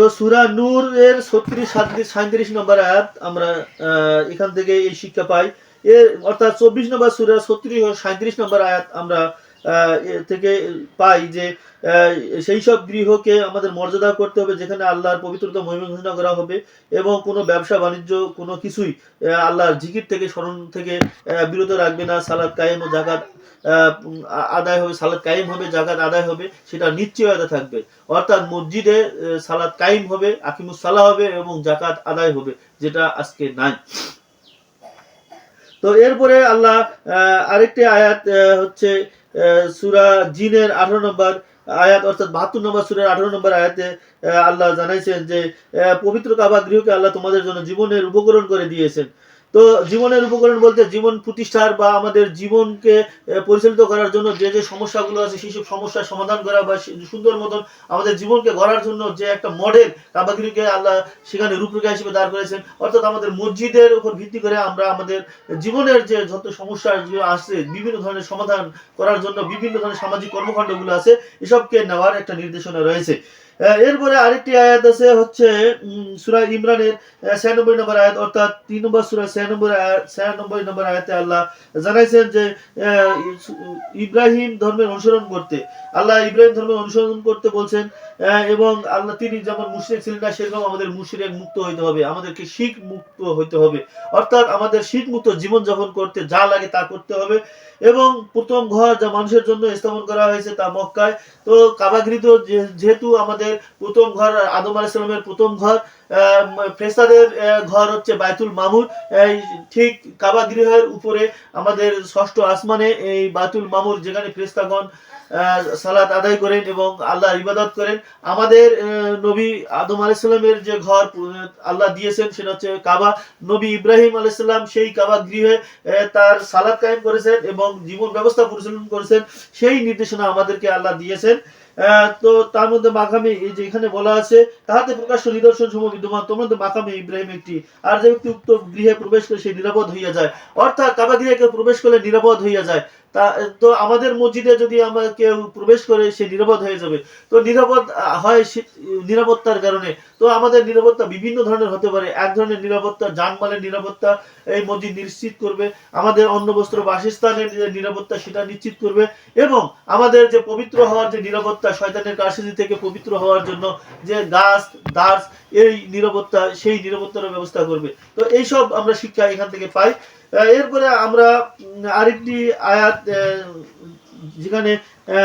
তো সূরা নূর এর 36 37 নম্বর আয়াত আমরা এখান থেকে এই শিক্ষা পাই। এর অর্থাৎ 24 নম্বর সূরা 36 ও 37 নম্বর আয়াত আমরা থেকে পাই যে সেই সব গৃহকে আমাদের মর্যাদা করতে হবে যেখানে আল্লাহর পবিত্রতা মহিমা ঘোষণা করা হবে এবং কোনো ব্যবসা বাণিজ্য কোনো কিছুই আল্লাহর জিকির থেকে স্মরণ থেকে বিরত রাখবে না। সালাত কায়েম ও যাকাত আদায় হবে, সালাত কায়েম হবে, যাকাত আদায় হবে, সেটা নিশ্চয়তা থাকবে। অর্থাৎ মসজিদে সালাত কায়েম হবে, আকিমুস সালাহ হবে এবং যাকাত আদায় হবে, যেটা আজকে নাই। তো এরপরে আল্লাহ আরেকটি আয়াত হচ্ছে সূরা জিনের 18 নম্বর আয়াত অর্থাৎ 72 নম্বর সূরার 18 নম্বর আয়াতে আল্লাহ জানাইছেন যে পবিত্র কাবা গৃহকে আল্লাহ তোমাদের জন্য জীবনের উপকরণ করে দিয়েছেন। তো জীবনের উপকরণ বলতে জীবন প্রতিষ্ঠার বা আমাদের জীবনকে পরিচালিত করার জন্য যে যে সমস্যাগুলো আছে সেই সব সমস্যার সমাধান করা বা সুন্দর মতন আমাদের জীবনকে গড়ার জন্য যে একটা মডেল কাবা গৃহকে আল্লাহ সেখানে রূপরেখা হিসেবে দাঁড় করেছেন। অর্থাৎ আমাদের মসজিদের উপর ভিত্তি করে আমরা আমাদের জীবনের যে যত সমস্যা আছে বিভিন্ন ধরনের সমাধান করার জন্য বিভিন্ন ধরনের সামাজিক কর্মকাণ্ডগুলো আছে এসবকে নেওয়ার একটা নির্দেশনা রয়েছে। এরপরে আরেকটি আয়াত আছে হচ্ছে সূরা ইমরানের 96 নম্বর আয়াত অর্থাৎ 3 নম্বর সূরা 96 নম্বর আয়াতে আল্লাহ জানাইছেন যে ইব্রাহিম ধর্মের অনুসরণ করতে, আল্লাহ ইব্রাহিম ধর্মের অনুসরণ করতে বলছেন এবং আল্লাহ তিনি যেমন মুশরিক ছিলেন না সেরকম আমাদের মুশরিক মুক্ত হইতে হবে, আমাদেরকে শিরক মুক্ত হইতে হবে। অর্থাৎ আমাদের শিরক মুক্ত জীবন যাপন করতে যা লাগে তা করতে হবে। এবং প্রথম ঘর যা মানুষের জন্য স্থাপন করা হয়েছে তা মক্কায়। তো কাবা গৃহ যেহেতু আমাদের প্রথম ঘর আদম আলাইহিস সালামের প্রথম ঘর, ফেরেশতাদের ঘর হচ্ছে বাইতুল মামুর, ঠিক কাবা গৃহের উপরে আমাদের ষষ্ঠ আসমানে এই বাইতুল মামুর যেখানে ফেরেশতাগণ সালাত আদায় করেন এবং আল্লাহর ইবাদত করেন। আমাদের নবী আদম আলাইহিস সালামের যে ঘর আল্লাহ দিয়েছেন সেটা হচ্ছে কাবা। নবী ইব্রাহিম আলাইহিস সালাম সেই কাবা গৃহে তার সালাত কায়েম করেছেন এবং জীবন ব্যবস্থা পরিচালনা করেছেন, সেই নির্দেশনা আমাদেরকে আল্লাহ দিয়েছেন। তো তার মধ্যে মাকামে এই যে এখানে বলা আছে তাহাতে প্রকাশ্য নিদর্শন সমূহ বিদ্যমান, তোমাদের মাকামে ইব্রাহিম একটি, আর যে ব্যক্তি উক্ত গৃহে প্রবেশ করে সে নিরাপদ হইয়া যায়। অর্থাৎ কাবা গৃহে কেউ প্রবেশ করলে নিরাপদ হইয়া যায়। তো আমাদের মসজিদে যদি আমরা কেউ প্রবেশ করে সে নিরাপদ হয়ে যাবে। তো নিরাপদ হয় নিরাপত্তার কারণে। তো আমাদের নিরাপত্তা বিভিন্ন ধরনের হতে পারে। এক ধরনের নিরাপত্তা জানমালের নিরাপত্তা এই মসজিদ নিশ্চিত করবে, আমাদের অন্ন বস্ত্র বাসস্থানের যে নিরাপত্তা সেটা নিশ্চিত করবে এবং আমাদের যে পবিত্র হওয়ার যে নিরাপত্তা শয়তানের কারসাজি থেকে পবিত্র হওয়ার জন্য যে গাছ দাস এই নিরাপত্তা সেই নিরাপত্তার ব্যবস্থা করবে। তো এইসব আমরা শিক্ষা এখান থেকে পাই। এরপরে আমরা আরেকটি আয়াত যেখানে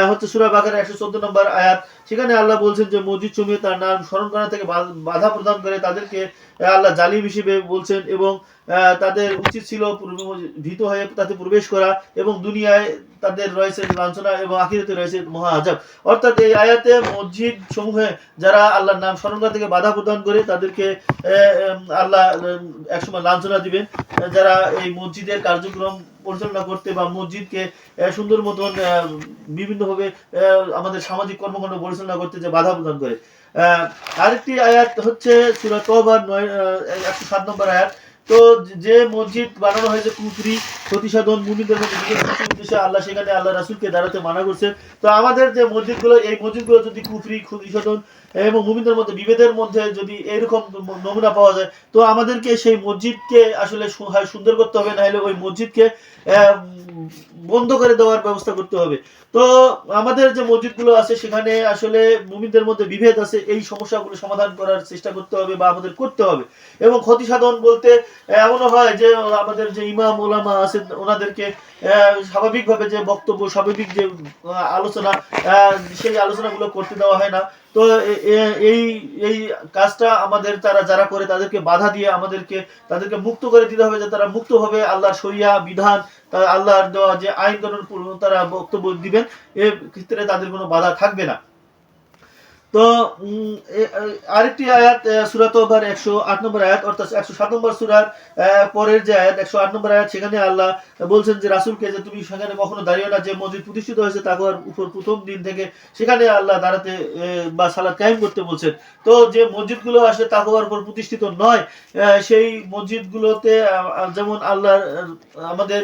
হচ্ছে সূরা বাকারা 114 নম্বর আয়াত, সেখানে আল্লাহ বলছেন যে মসজিদ সমূহে তার নাম স্মরণ করা থেকে বাধা প্রদান করে তাদেরকে আল্লাহ জালিম হিসেবে বলছেন এবং তাদের উচিত ছিল ভীত হয়ে তাতে প্রবেশ করা এবং দুনিয়ায় তাদের রয়েছে লাঞ্ছনা এবং আখিরাতে রয়েছে মহা আযাব। অর্থাৎ এই আয়াতে মসজিদ সমূহে যারা আল্লাহর নাম স্মরণ করা থেকে বাধা প্রদান করে তাদেরকে আল্লাহ একসময় লাঞ্ছনা দিবেন। যারা এই মসজিদের কার্যক্রম পরিচালনা করতে বা মসজিদকে সুন্দর মতন বিভিন্নভাবে আমাদের সামাজিক কর্মকাণ্ড পরিচালনা করতে যে বাধা প্রদান করে। আরেকটি আয়াত হচ্ছে সূরা তওবার 107 নম্বর আয়াত। তো যে মসজিদ বানানো হয়েছে কুফরি প্রতিসাধন মুমিনদের মধ্যে উদ্দেশ্যে আল্লাহ সেখানে আল্লাহ রাসূলকে দাঁড়াতে মানা করছে। তো আমাদের যে মসজিদগুলো এই মসজিদগুলো যদি কুফরি প্রতিসাধন এবং মুমিনদের মধ্যে বিভেদের মধ্যে যদি এরকম নমুনা পাওয়া যায় তো আমাদেরকে সেই মসজিদকে আসলে সুন্দর করতে হবে, না হলে ওই মসজিদকে বন্ধ করে দেওয়ার ব্যবস্থা করতে হবে। তো আমাদের যে মসজিদগুলো আছে সেখানে আসলে মুমিনদের মধ্যে বিভেদ আছে, এই সমস্যাগুলো সমাধান করার চেষ্টা করতে হবে বা আমাদের করতে হবে। এবং ক্ষতি সাধন বলতে এমনও হয় যে আমাদের যে ইমাম ওলামা আছে ওনাদেরকে স্বাভাবিকভাবে যে বক্তব্য স্বাভাবিক যে আলোচনা সেই আলোচনাগুলো করতে দেওয়া হয় না। তো এই এই কাজটা আমাদের তারা যারা করে তাদেরকে বাধা দিয়ে আমাদেরকে তাদেরকে মুক্ত করে দিতে হবে, যে তারা মুক্তভাবে আল্লাহর শরিয়া বিধান আল্লাহর দেওয়া যে আইন কানুন তারা বক্তব্য দিবেন, এ ক্ষেত্রে তাদের কোনো বাধা থাকবে না। তো আরেকটি আয়াত সূরা তওবার 108 নম্বর আয়াত অর্থাৎ 107 নম্বর সূরার পরের যে আয়াত 108 নম্বর আয়াত, সেখানে আল্লাহ বলছেন যে রাসূলকে যে তুমি সেখানে কখনো দাঁড়িও না যে মসজিদ প্রতিষ্ঠিত হয়েছে তাকওয়ার উপর প্রথম দিন থেকে, সেখানে আল্লাহ দাঁড়াতে বা সালাত কায়েম করতে বলছেন। তো যে মসজিদগুলো আসলে তাকওয়ার উপর প্রতিষ্ঠিত নয় সেই মসজিদগুলোতে যেমন আল্লাহ আমাদের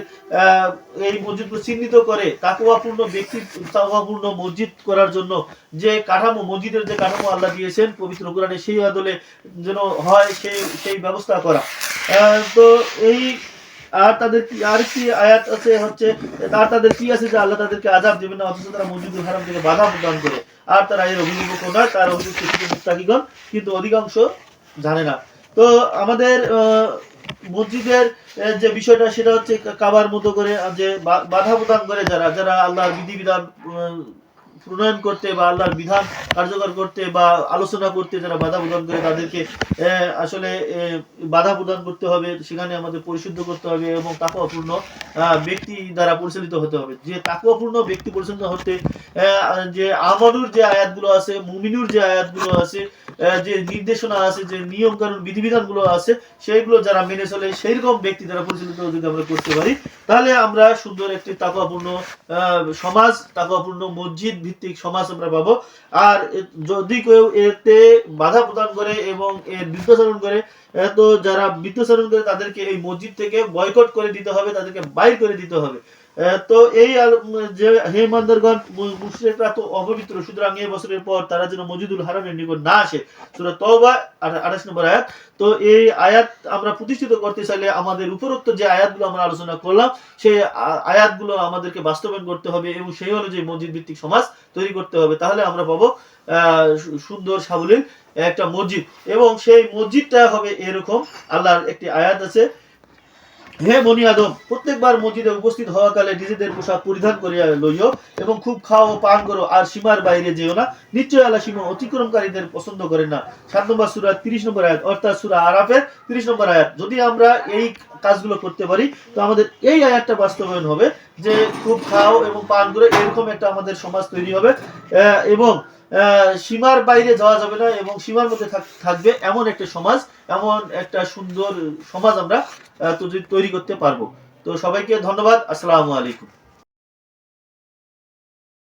এই মসজিদগুলো চিহ্নিত করে তাকওয়াপূর্ণ ব্যক্তি তাকওয়াপূর্ণ মসজিদ করার জন্য যে কাঠামো মসজিদের মসজিদের যে কাঠামো আল্লাহ দিয়েছেন পবিত্র কোরআনে সেই আদলে যেন হয় সেই ব্যবস্থা করা। তো এই আর তাদের কি আর কি আয়াত আছে হচ্ছে আর তাদের কি আছে যে আল্লাহ তাদেরকে আযাব দিবেন না অথচ তারা মসজিদুল হারাম থেকে বাধা প্রদান করে, আর তারা এর অভিভাবক নয়, তার অভিযুক্ত শুধু মুত্তাকিগণ, কিন্তু অধিকাংশ জানে না। তো আমাদের মসজিদের যে বিষয়টা সেটা হচ্ছে কাবার মতো করে যে বাধা প্রদান করে যারা যারা আল্লাহর বিধিবিধান প্রণয়ন করতে বা আল্লাহর বিধান কার্যকর করতে বা আলোচনা করতে যারা বাধা প্রদান করে তাদেরকে আসলে বাধা প্রদান করতে হবে, সেখানে আমাদের পরিশুদ্ধ করতে হবে এবং তাকওয়াপূর্ণ ব্যক্তি দ্বারা পরিচালিত হতে হবে। যে তাকওয়াপূর্ণ ব্যক্তি পরিচালিত হতে যে আমানুর যে আয়াতগুলো আছে, মুমিনুর যে আয়াতগুলো আছে, যে নির্দেশনা আছে, যে নিয়ম কানুন বিধিবিধান গুলো আছে, সেইগুলো যারা মেনে চলে সেইরকম ব্যক্তি যারা পরিচালিত যদি আমরা করতে পারি, তাহলে আমরা সুন্দর একটি তাকওয়াপূর্ণ সমাজ, তাকওয়াপূর্ণ মসজিদ ভিত্তিক সমাজ আমরা পাবো। আর যদি কেউ এতে বাধা প্রদান করে এবং এর বিরুদ্ধাচরণ করে, তো যারা বিরুদ্ধাচরণ করে তাদেরকে এই মসজিদ থেকে বয়কট করে দিতে হবে, তাদেরকে বাইর করে দিতে হবে। তো এই যে হে ইমানদারগণ, মুশরিকরা তো অপবিত্র, সুতরাং এই বছরের পর তারা যেন মসজিদুল হারামের নিকট না আসে। সূরা তওবা 28 নম্বর আয়াত। তো এই আয়াত আমরা প্রতিষ্ঠিত করতে চাইলে আমাদের উপরোক্ত যে আয়াতগুলো আমরা আলোচনা করলাম সেই আয়াতগুলো আমাদেরকে বাস্তবায়ন করতে হবে এবং সেই অনুযায়ী মসজিদ ভিত্তিক সমাজ তৈরি করতে হবে। তাহলে আমরা পাবো সুন্দর সাবলীল একটা মসজিদ, এবং সেই মসজিদটা হবে এরকম। আল্লাহর একটি আয়াত আছে, হে বনি আদম, প্রত্যেকবার মসজিদে উপস্থিত হওয়া কালে নিজেদের পোশাক পরিধান করিয়া লইও এবং খুব খাও ও পান করো, আর সীমার বাইরে যেও না, নিশ্চয় আল্লাহ সীমা অতিক্রমকারীদের পছন্দ করেন না। 7 নম্বর সূরা 30 নম্বর আয়াত, অর্থাৎ সূরা আরাফের 30 নম্বর আয়াত। যদি আমরা এই কাজগুলো করতে পারি তো আমাদের এই আয়াতটা বাস্তবায়ন হবে যে খুব খাও এবং পান করো, এরকম একটা আমাদের সমাজ তৈরি হবে এবং সীমার বাইরে যাওয়া যাবে না এবং সীমার মধ্যে থাকবে এমন একটা সমাজ, এমন একটা সুন্দর সমাজ আমরা তৈরি করতে পারবো। তো সবাইকে ধন্যবাদ। আসসালামু আলাইকুম।